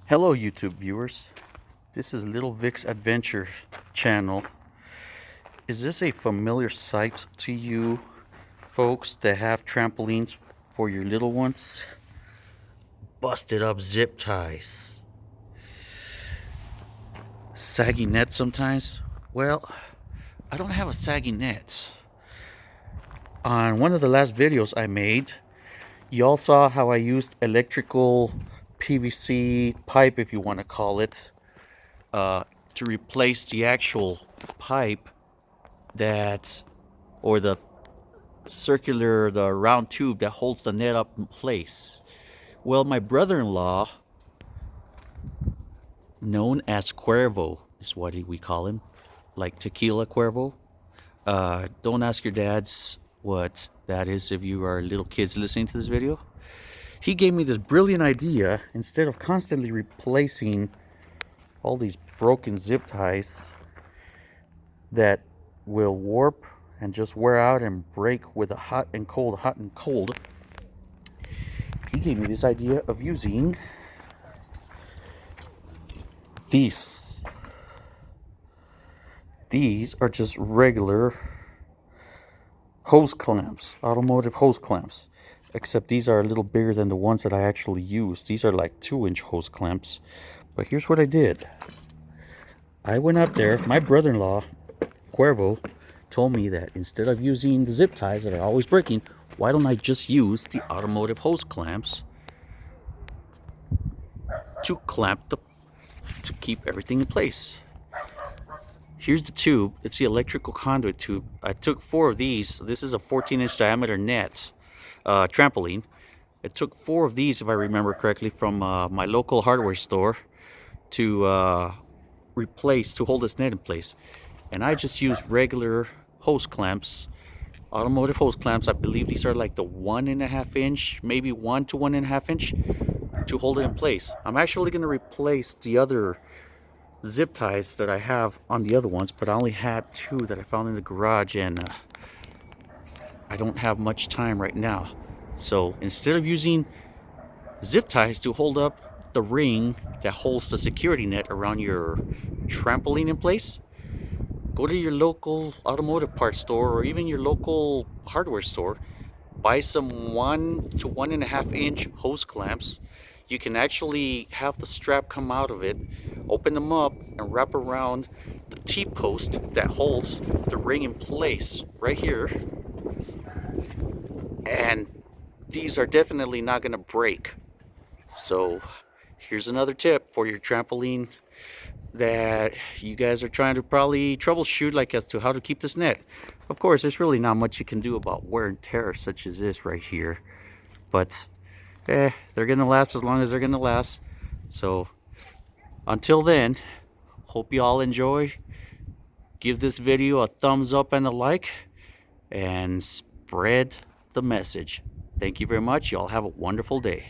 Hello YouTube viewers, this is Little Vic's Adventure channel. Is this a familiar sight to you folks that have trampolines for your little ones? Busted up zip ties. Saggy net sometimes? Well, I don't have a saggy net. On one of the last videos I made, you all saw how I used electrical PVC pipe, if you want to call it, to replace the actual pipe or the round tube that holds the net up in place. Well, my brother-in-law, known as Cuervo, is what we call him, like Tequila Cuervo. Don't ask your dads what that is if you are little kids listening to this video. He gave me this brilliant idea. Instead of constantly replacing all these broken zip ties that will warp and just wear out and break with a hot and cold, he gave me this idea of using these. These are just regular hose clamps, automotive hose clamps, except these are a little bigger than the ones that I actually use. These are like 2-inch hose clamps. But here's what I did. I went up there, my brother-in-law, Cuervo, told me that instead of using the zip ties that are always breaking, why don't I just use the automotive hose clamps to keep everything in place. Here's the tube. It's the electrical conduit tube. I took 4 of these. This is a 14-inch diameter net trampoline. It took 4 of these, if I remember correctly, from my local hardware store to hold this net in place. And I just used regular hose clamps, automotive hose clamps. I believe these are like the 1.5 inch, maybe 1 to 1.5 inch, to hold it in place. I'm actually going to replace the other zip ties that I have on the other ones, but I only had 2 that I found in the garage, and I don't have much time right now. So instead of using zip ties to hold up the ring that holds the security net around your trampoline in place, go to your local automotive parts store or even your local hardware store, buy some 1 to 1.5 inch hose clamps. You can actually have the strap come out of it, open them up, and wrap around the T-post that holds the ring in place right here. And these are definitely not going to break. So here's another tip for your trampoline that you guys are trying to probably troubleshoot, like as to how to keep this net. Of course, there's really not much you can do about wear and tear such as this right here, but they're gonna last as long as they're gonna last. So until then, hope you all enjoy. Give this video a thumbs up and a like, and spread the message. Thank you very much. You all have a wonderful day.